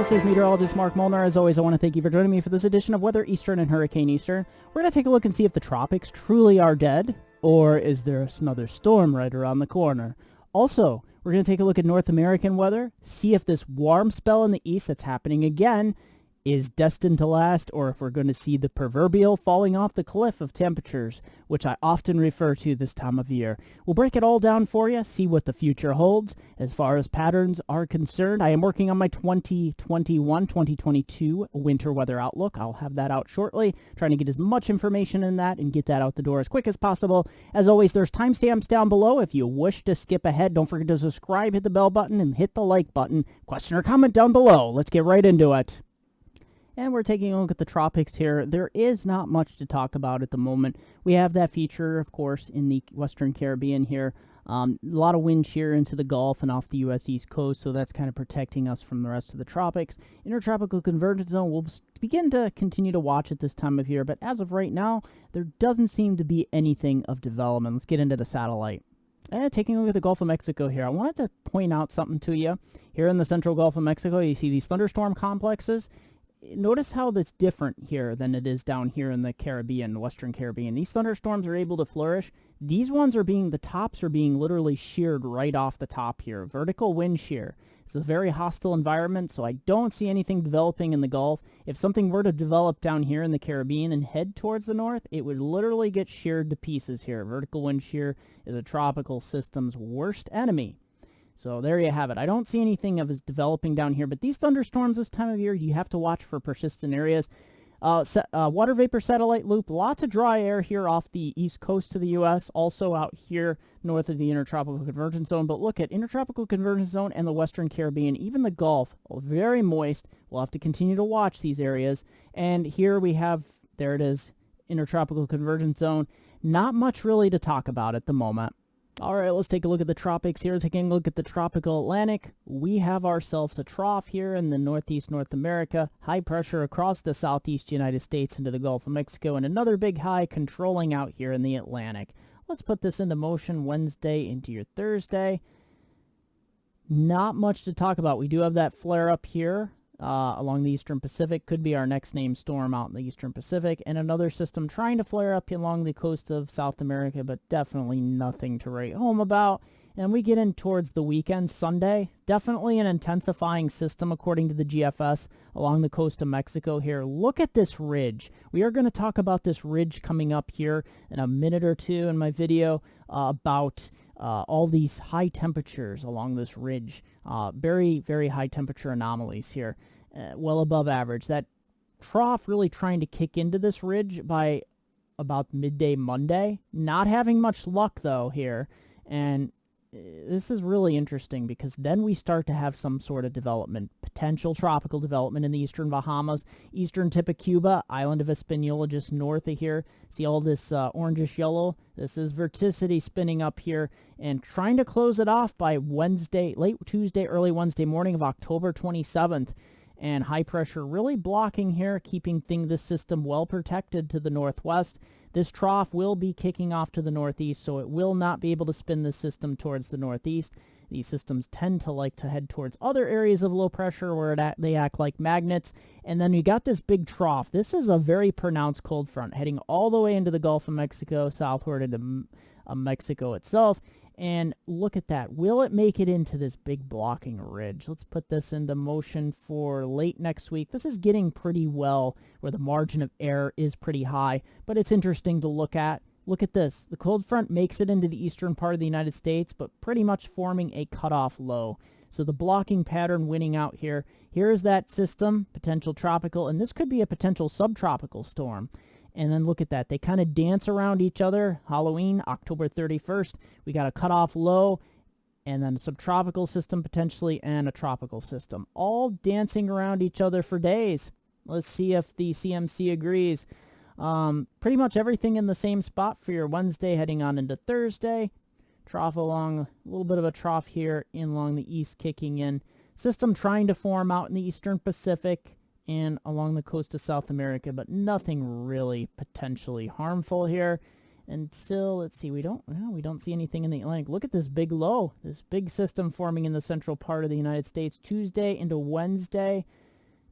This is meteorologist Mark Molnar. As always, I want to thank you for joining me for this edition of Weather Eastern and Hurricane Eastern. We're going to take a look and see if the tropics truly are dead, or is there another storm right around the corner. Also, we're going to take a look at North American weather, see if this warm spell in the east that's happening again is destined to last, or if we're going to see the proverbial falling off the cliff of temperatures, which I often refer to this time of year. We'll break it all down for you, see what the future holds. As far as patterns are concerned, I am working on my 2021-2022 winter weather outlook. I'll have that out shortly, trying to get as much information in that and get that out the door as quick as possible. As always, there's timestamps down below. If you wish to skip ahead, don't forget to subscribe, hit the bell button, and hit the like button. Question or comment down below. Let's get right into it. And we're taking a look at the tropics here. There is not much to talk about at the moment. We have that feature, of course, in the Western Caribbean here. A lot of wind shear into the Gulf and off the U.S. East Coast, so that's kind of protecting us from the rest of the tropics. Intertropical convergence zone, we'll begin to continue to watch at this time of year, but as of right now, there doesn't seem to be anything of development. Let's get into the satellite. And taking a look at the Gulf of Mexico here, I wanted to point out something to you. Here in the central Gulf of Mexico, you see these thunderstorm complexes. Notice how that's different here than it is down here in the Caribbean, Western Caribbean. These thunderstorms are able to flourish. These ones the tops are being literally sheared right off the top here. Vertical wind shear. It's a very hostile environment, so I don't see anything developing in the Gulf. If something were to develop down here in the Caribbean and head towards the north, it would literally get sheared to pieces here. Vertical wind shear is a tropical system's worst enemy. So there you have it. I don't see anything of as developing down here, but these thunderstorms this time of year, you have to watch for persistent areas. Water vapor satellite loop, lots of dry air here off the east coast of the U.S., also out here north of the Intertropical Convergence Zone. But look at Intertropical Convergence Zone and the Western Caribbean, even the Gulf, very moist. We'll have to continue to watch these areas. And here we have, there it is, Intertropical Convergence Zone. Not much really to talk about at the moment. All right, let's take a look at the tropics here. Taking a look at the tropical Atlantic, we have ourselves a trough here in the northeast North America, high pressure across the southeast United States into the Gulf of Mexico, and another big high controlling out here in the Atlantic. Let's put this into motion Wednesday into your Thursday. Not much to talk about. We do have that flare up here along the eastern Pacific. Could be our next named storm out in the eastern Pacific, and another system trying to flare up along the coast of South America, but definitely nothing to write home about. And we get in towards the weekend, Sunday, definitely an intensifying system according to the GFS along the coast of Mexico here. Look at this ridge. We are going to talk about this ridge coming up here in a minute or two in my video about all these high temperatures along this ridge. Very, very high temperature anomalies here, well above average. That trough really trying to kick into this ridge by about midday Monday. Not having much luck, though, here. And this is really interesting because then we start to have some sort of development, potential tropical development in the eastern Bahamas, eastern tip of Cuba, island of Hispaniola just north of here. See all this orangish yellow? This is verticity spinning up here and trying to close it off by Wednesday, late Tuesday, early Wednesday morning of October 27th. And high pressure really blocking here, keeping this system well protected to the northwest. This trough will be kicking off to the northeast, so it will not be able to spin this system towards the northeast. These systems tend to like to head towards other areas of low pressure where they act like magnets. And then you got this big trough. This is a very pronounced cold front heading all the way into the Gulf of Mexico, southward into Mexico itself. And look at that. Will it make it into this big blocking ridge? Let's put this into motion for late next week. This is getting pretty well where the margin of error is pretty high, but it's interesting to look at. Look at this. The cold front makes it into the eastern part of the United States, but pretty much forming a cutoff low. So the blocking pattern winning out here. Here is that system, potential tropical, and this could be a potential subtropical storm. And then look at that. They kind of dance around each other. Halloween, October 31st. We got a cutoff low, and then a subtropical system potentially, and a tropical system. All dancing around each other for days. Let's see if the CMC agrees. Pretty much everything in the same spot for your Wednesday heading on into Thursday. Trough along, a little bit of a trough here in along the east kicking in. System trying to form out in the eastern Pacific and along the coast of South America, but nothing really potentially harmful here until, let's see, we don't see anything in the Atlantic. Look at this big low, this big system forming in the central part of the United States Tuesday into Wednesday.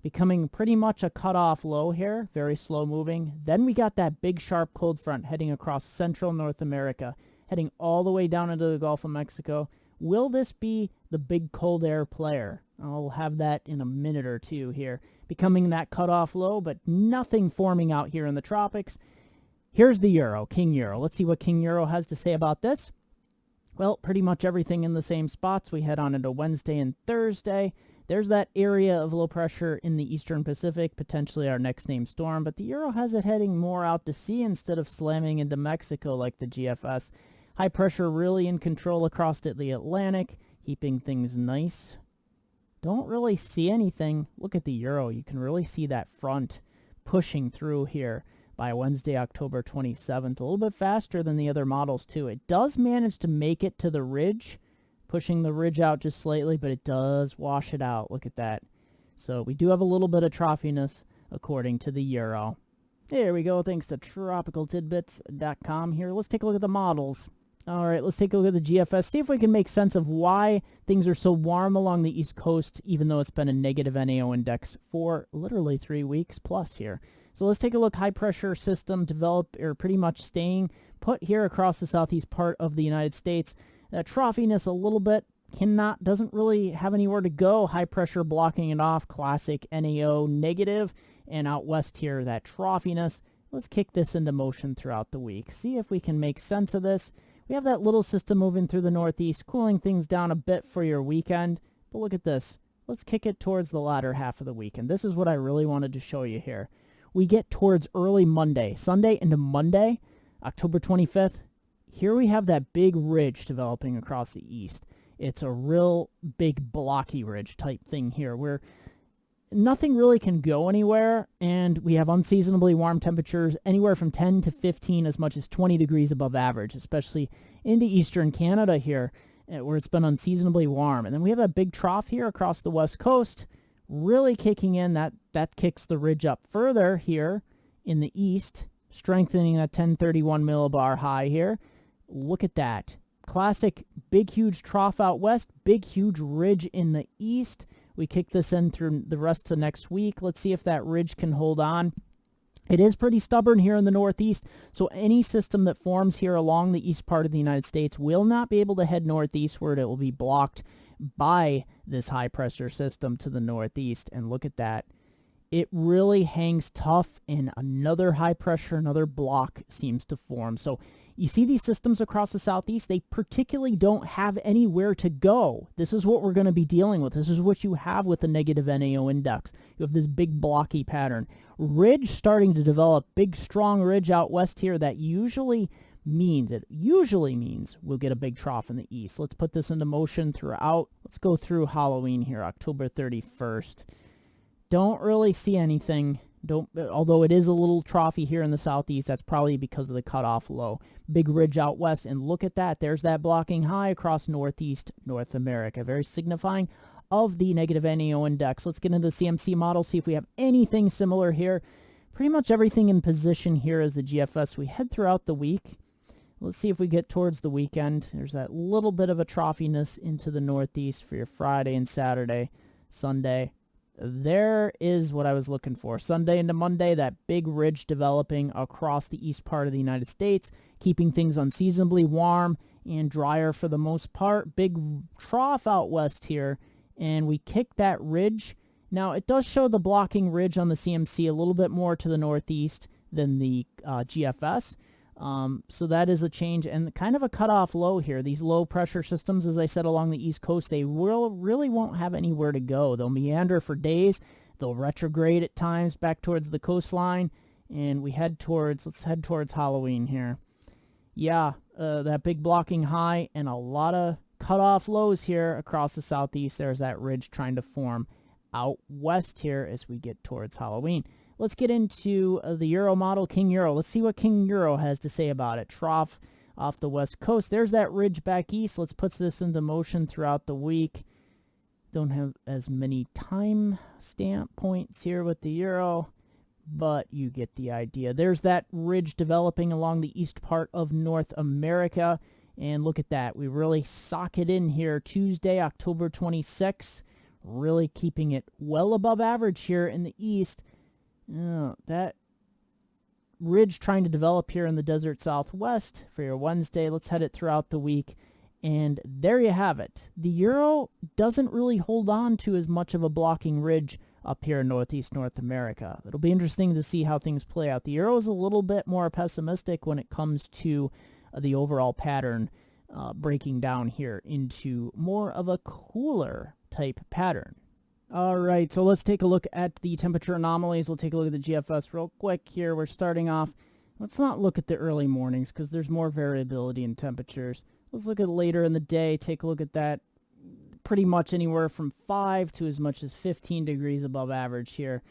becoming pretty much a cutoff low here, very slow moving. Then we got that big sharp cold front heading across central North America, heading all the way down into the Gulf of Mexico. Will this be the big cold air player? I'll have that in a minute or two here. Becoming that cutoff low, but nothing forming out here in the tropics. Here's the Euro, King Euro. Let's see what King Euro has to say about this. Well, pretty much everything in the same spots. We head on into Wednesday and Thursday. There's that area of low pressure in the eastern Pacific, potentially our next named storm, but the Euro has it heading more out to sea instead of slamming into Mexico like the GFS. High pressure really in control across the Atlantic, keeping things nice. Don't really see anything. Look at the Euro. You can really see that front pushing through here by Wednesday, October 27th. A little bit faster than the other models, too. It does manage to make it to the ridge, pushing the ridge out just slightly, but it does wash it out. Look at that. So we do have a little bit of trophiness according to the Euro. There we go. Thanks to tropicaltidbits.com here. Let's take a look at the models. All right, let's take a look at the GFS, see if we can make sense of why things are so warm along the East Coast, even though it's been a negative NAO index for literally 3 weeks plus here. So let's take a look. High pressure system developed, or pretty much staying put here across the southeast part of the United States. Trophiness a little bit, doesn't really have anywhere to go. High pressure blocking it off, classic NAO negative, and out west here, that trophiness. Let's kick this into motion throughout the week. See if we can make sense of this. We have that little system moving through the northeast, cooling things down a bit for your weekend. But look at this. Let's kick it towards the latter half of the weekend. This is what I really wanted to show you here. We get towards early Monday, Sunday into Monday, October 25th. Here we have that big ridge developing across the east. It's a real big blocky ridge type thing here where nothing really can go anywhere, and we have unseasonably warm temperatures anywhere from 10 to 15, as much as 20 degrees above average, especially into eastern Canada here, where it's been unseasonably warm. And then we have that big trough here across the west coast, really kicking in. That kicks the ridge up further here in the east, strengthening that 1031 millibar high here. Look at that. Classic big, huge trough out west, big, huge ridge in the east. We kick this in through the rest of next week. Let's see if that ridge can hold on. It is pretty stubborn here in the northeast, so any system that forms here along the east part of the United States will not be able to head northeastward. It will be blocked by this high pressure system to the northeast. And look at that. It really hangs tough, and another high pressure, another block seems to form. So you see these systems across the southeast, they particularly don't have anywhere to go. This is what we're going to be dealing with. This is what you have with the negative NAO index. You have this big blocky pattern. Ridge starting to develop, big strong ridge out west here. That usually means we'll get a big trough in the east. Let's put this into motion throughout. Let's go through Halloween here, October 31st. Don't really see anything. Although it is a little trophy here in the southeast, that's probably because of the cutoff low. Big ridge out west, and look at that. There's that blocking high across northeast North America, very signifying of the negative NAO index. Let's get into the CMC model, see if we have anything similar here. Pretty much everything in position here is the GFS. We head throughout the week. Let's see if we get towards the weekend. There's that little bit of a trophiness into the northeast for your Friday and Saturday, Sunday. There is what I was looking for. Sunday into Monday, that big ridge developing across the east part of the United States, keeping things unseasonably warm and drier for the most part. Big trough out west here, and we kick that ridge. Now, it does show the blocking ridge on the CMC a little bit more to the northeast than the GFS. So that is a change, and kind of a cutoff low here. These low pressure systems, as I said, along the east coast, they really won't have anywhere to go. They'll meander for days. They'll retrograde at times back towards the coastline, and let's head towards Halloween here. Yeah, that big blocking high and a lot of cutoff lows here across the southeast. There's that ridge trying to form out west here as we get towards Halloween. Let's get into the Euro model, King Euro. Let's see what King Euro has to say about it. Trough off the west coast. There's that ridge back east. Let's put this into motion throughout the week. Don't have as many time stamp points here with the Euro, but you get the idea. There's that ridge developing along the east part of North America. And look at that. We really sock it in here. Tuesday, October 26th. really keeping it well above average here in the east. That ridge trying to develop here in the desert southwest for your Wednesday. Let's head it throughout the week. And there you have it. The Euro doesn't really hold on to as much of a blocking ridge up here in northeast North America. It'll be interesting to see how things play out. The Euro is a little bit more pessimistic when it comes to the overall pattern breaking down here into more of a cooler type pattern. All right, so let's take a look at the temperature anomalies. We'll take a look at the GFS real quick here. We're starting off. Let's not look at the early mornings because there's more variability in temperatures. Let's look at later in the day. Take a look at that. Pretty much anywhere from 5 to as much as 15 degrees above average here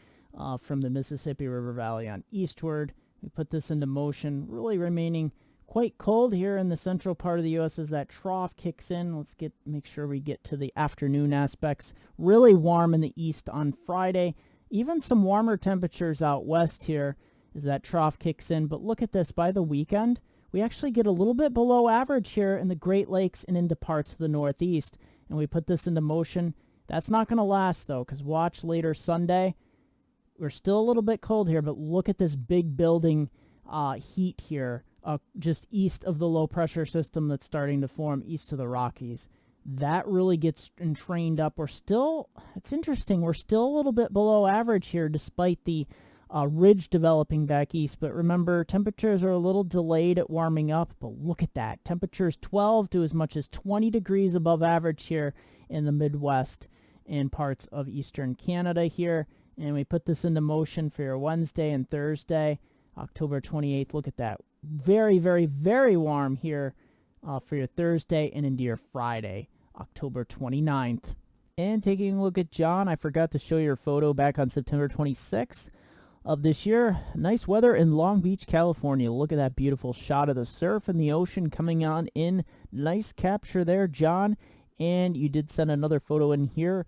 from the Mississippi River Valley on eastward. We put this into motion, really remaining quite cold here in the central part of the U.S. as that trough kicks in. Let's make sure we get to the afternoon aspects. Really warm in the east on Friday. Even some warmer temperatures out west here as that trough kicks in. But look at this. By the weekend, we actually get a little bit below average here in the Great Lakes and into parts of the Northeast. And we put this into motion. That's not going to last, though, because watch later Sunday. We're still a little bit cold here, but look at this big building heat here just east of the low-pressure system that's starting to form east of the Rockies. That really gets entrained up. It's interesting, we're still a little bit below average here despite the ridge developing back east. But remember, temperatures are a little delayed at warming up. But look at that. Temperatures 12 to as much as 20 degrees above average here in the Midwest and parts of eastern Canada here. And we put this into motion for your Wednesday and Thursday, October 28th. Look at that. Very, very, very warm here for your Thursday and into your Friday, October 29th. And taking a look at John, I forgot to show your photo back on September 26th. Of this year. Nice weather in Long Beach, California. Look at that beautiful shot of the surf and the ocean coming on in. Nice capture there, John. And you did send another photo in here,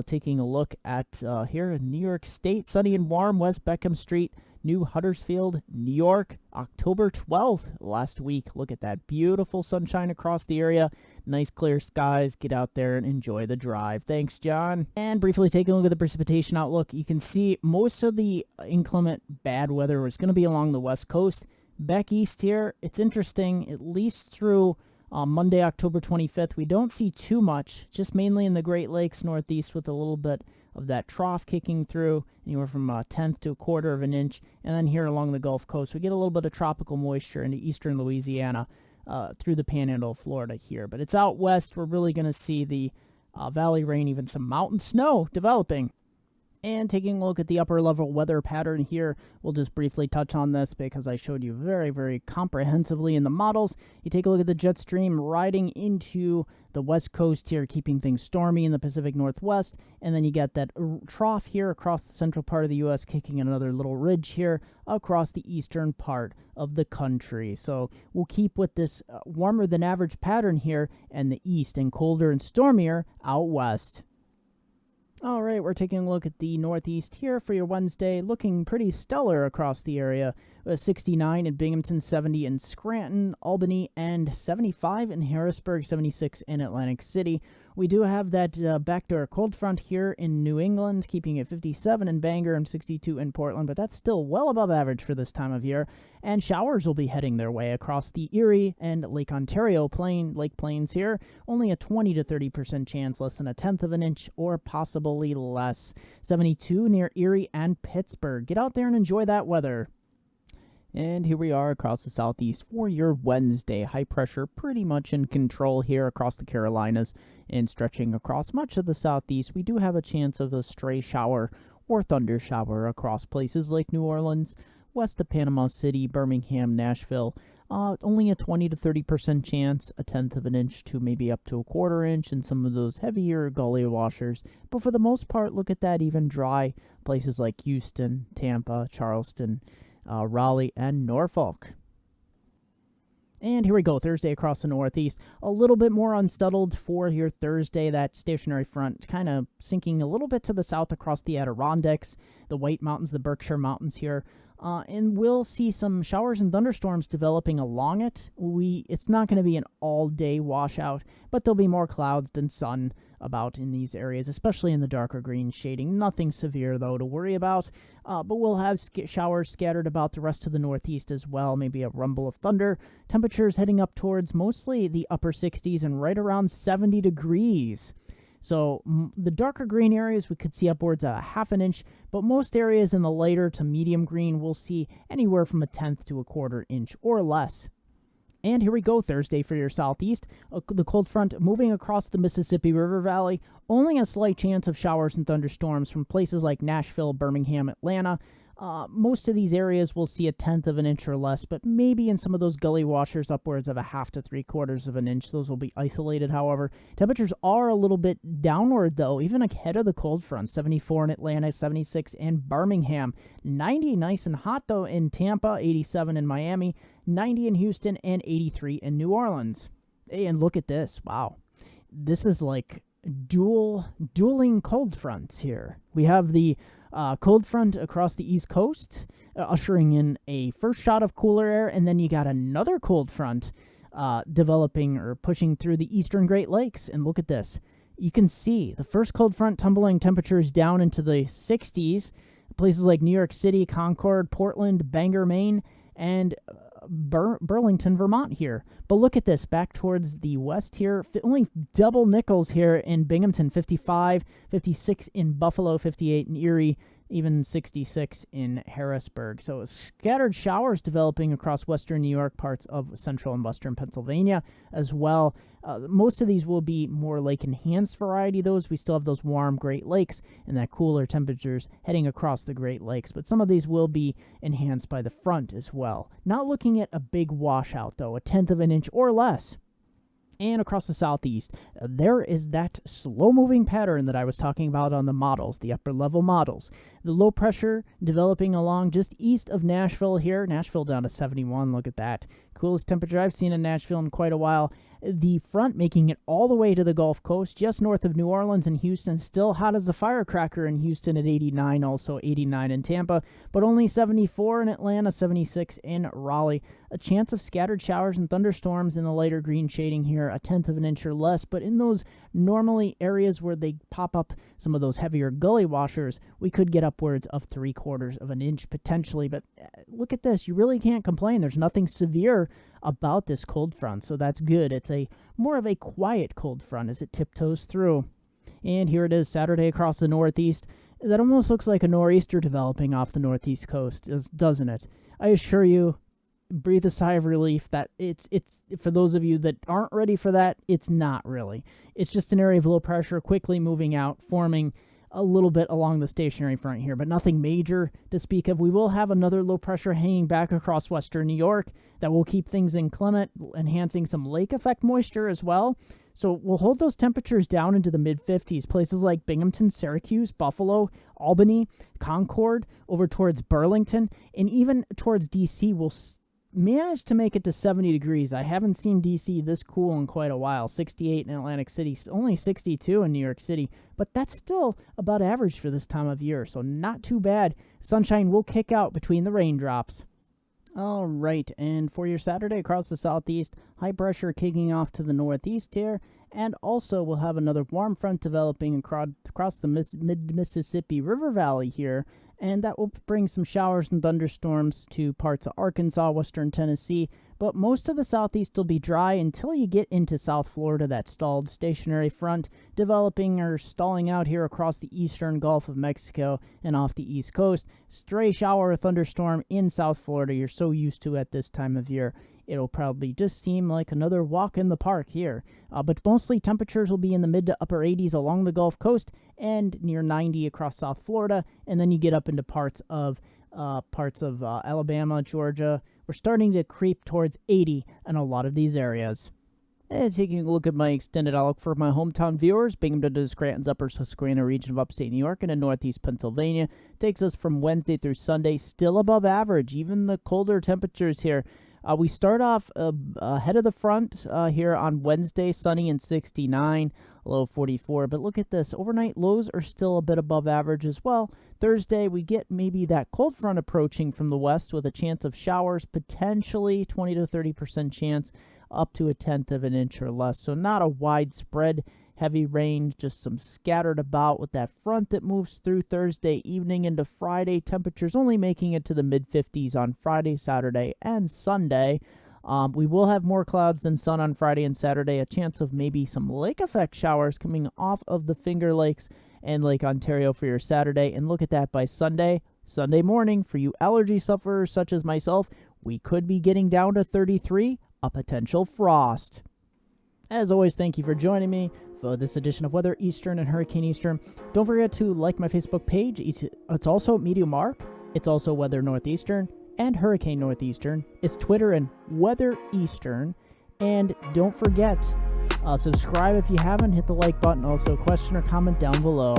taking a look at here in New York State. Sunny and warm, West Beckham Street, New Huddersfield, New York, October 12th last week. Look at that beautiful sunshine across the area. Nice clear skies. Get out there and enjoy the drive. Thanks, John. And briefly taking a look at the precipitation outlook, you can see most of the inclement bad weather is going to be along the west coast. Back east here, it's interesting, at least through Monday, October 25th, we don't see too much, just mainly in the Great Lakes northeast with a little bit of that trough kicking through, anywhere from a tenth to a quarter of an inch. And then here along the Gulf Coast, we get a little bit of tropical moisture into eastern Louisiana through the panhandle of Florida here. But it's out west. We're really going to see the valley rain, even some mountain snow developing. And taking a look at the upper level weather pattern here, we'll just briefly touch on this because I showed you very, very comprehensively in the models. You take a look at the jet stream riding into the west coast here, keeping things stormy in the Pacific Northwest. And then you get that trough here across the central part of the U.S., kicking another little ridge here across the eastern part of the country. So we'll keep with this warmer than average pattern here in the east and colder and stormier out west. All right, we're taking a look at the northeast here for your Wednesday, looking pretty stellar across the area. 69 in Binghamton, 70 in Scranton, Albany, and 75 in Harrisburg, 76 in Atlantic City. We do have that backdoor cold front here in New England, keeping it 57 in Bangor and 62 in Portland, but that's still well above average for this time of year. And showers will be heading their way across the Erie and Lake Ontario Lake Plains here. Only a 20 to 30% chance, less than a tenth of an inch, or possibly less. 72 near Erie and Pittsburgh. Get out there and enjoy that weather. And here we are across the southeast for your Wednesday. High pressure pretty much in control here across the Carolinas and stretching across much of the southeast. We do have a chance of a stray shower or thunder shower across places like New Orleans, west of Panama City, Birmingham, Nashville. Only a 20 to 30% chance, a tenth of an inch to maybe up to a quarter inch in some of those heavier gully washers. But for the most part, look at that even dry places like Houston, Tampa, Charleston, Raleigh, and Norfolk. And here we go, Thursday across the northeast. A little bit more unsettled for your Thursday. That stationary front kind of sinking a little bit to the south across the Adirondacks, the White Mountains, the Berkshire Mountains here. and we'll see some showers and thunderstorms developing along it. It's not going to be an all-day washout, but there'll be more clouds than sun about in these areas, especially in the darker green shading. Nothing severe, though, to worry about, but we'll have showers scattered about the rest of the northeast as well, maybe a rumble of thunder. Temperatures heading up towards mostly the upper 60s and right around 70 degrees. So the darker green areas, we could see upwards of a half an inch, but most areas in the lighter to medium green will see anywhere from a tenth to a quarter inch or less. And here we go, Thursday for your southeast. The cold front moving across the Mississippi River Valley. Only a slight chance of showers and thunderstorms from places like Nashville, Birmingham, Atlanta. Most of these areas will see a tenth of an inch or less, but maybe in some of those gully washers upwards of a half to 3/4 of an inch. Those will be isolated, however. Temperatures are a little bit downward, though, even ahead of the cold front. 74 in Atlanta, 76 in Birmingham. 90 nice and hot, though, in Tampa, 87 in Miami, 90 in Houston, and 83 in New Orleans. And look at this. Wow. This is like dueling cold fronts here. We have the cold front across the East Coast, ushering in a first shot of cooler air, and then you got another cold front developing or pushing through the eastern Great Lakes. And look at this. You can see the first cold front tumbling temperatures down into the 60s, places like New York City, Concord, Portland, Bangor, Maine, and Burlington, Vermont here. But look at this, back towards the west here, only double nickels here in Binghamton, 55, 56 in Buffalo, 58 in Erie, even 66 in Harrisburg. So scattered showers developing across western New York, parts of central and western Pennsylvania as well. Most of these will be more lake-enhanced variety. We still have those warm Great Lakes and that cooler temperatures heading across the Great Lakes. But some of these will be enhanced by the front as well. Not looking at a big washout, though, a tenth of an inch or less. And across the southeast, there is that slow-moving pattern that I was talking about on the models, the upper-level models. The low pressure developing along just east of Nashville here. Nashville down to 71, look at that. Coolest temperature I've seen in Nashville in quite a while. The front making it all the way to the Gulf Coast, just north of New Orleans and Houston. Still hot as a firecracker in Houston at 89, also 89 in Tampa, but only 74 in Atlanta, 76 in Raleigh. A chance of scattered showers and thunderstorms in the lighter green shading here, a tenth of an inch or less, but in those normally areas where they pop up some of those heavier gully washers, we could get upwards of 3/4 of an inch potentially. But look at this, you really can't complain. There's nothing severe about this cold front, so that's good. It's a more of a quiet cold front as it tiptoes through. And here it is, Saturday across the northeast. That almost looks like a nor'easter developing off the northeast coast, doesn't it? I assure you, breathe a sigh of relief that it's for those of you that aren't ready for that, it's not really. It's just an area of low pressure quickly moving out, forming a little bit along the stationary front here, but nothing major to speak of. We will have another low pressure hanging back across western New York that will keep things inclement, enhancing some lake effect moisture as well. So we'll hold those temperatures down into the mid-50s. Places like Binghamton, Syracuse, Buffalo, Albany, Concord, over towards Burlington, and even towards D.C. will managed to make it to 70 degrees. I haven't seen D.C. this cool in quite a while. 68 in Atlantic City, only 62 in New York City, but that's still about average for this time of year, so not too bad. Sunshine will kick out between the raindrops. All right, and for your Saturday across the southeast, high pressure kicking off to the northeast here, and also we'll have another warm front developing across the mid-Mississippi River Valley here, and that will bring some showers and thunderstorms to parts of Arkansas, western Tennessee, but most of the southeast will be dry until you get into South Florida, that stalled stationary front developing or stalling out here across the eastern Gulf of Mexico and off the east coast. Stray shower or thunderstorm in South Florida you're so used to at this time of year. It'll probably just seem like another walk in the park here. But mostly temperatures will be in the mid to upper 80s along the Gulf Coast and near 90 across South Florida. And then you get up into parts of Alabama, Georgia. We're starting to creep towards 80 in a lot of these areas. And taking a look at my extended outlook for my hometown viewers, Binghamton to Scranton's upper Susquehanna region of upstate New York and in northeast Pennsylvania. Takes us from Wednesday through Sunday, still above average. Even the colder temperatures here We start off ahead of the front here on Wednesday, sunny and 69, low 44. But look at this. Overnight lows are still a bit above average as well. Thursday, we get maybe that cold front approaching from the west with a chance of showers, potentially 20 to 30% chance, up to 1/10 of an inch or less. So not a widespread heavy rain, just some scattered about with that front that moves through Thursday evening into Friday. Temperatures only making it to the mid-50s on Friday, Saturday, and Sunday. We will have more clouds than sun on Friday and Saturday, a chance of maybe some lake effect showers coming off of the Finger Lakes and Lake Ontario for your Saturday. And look at that, by Sunday morning, for you allergy sufferers such as myself, we could be getting down to 33, a potential frost. As always, thank you for joining me for this edition of Weather Eastern and Hurricane Eastern. Don't forget to like my Facebook page. It's also MeteoMark. It's also Weather Northeastern and Hurricane Northeastern. It's Twitter and Weather Eastern. And don't forget, subscribe if you haven't. Hit the like button. Also, question or comment down below.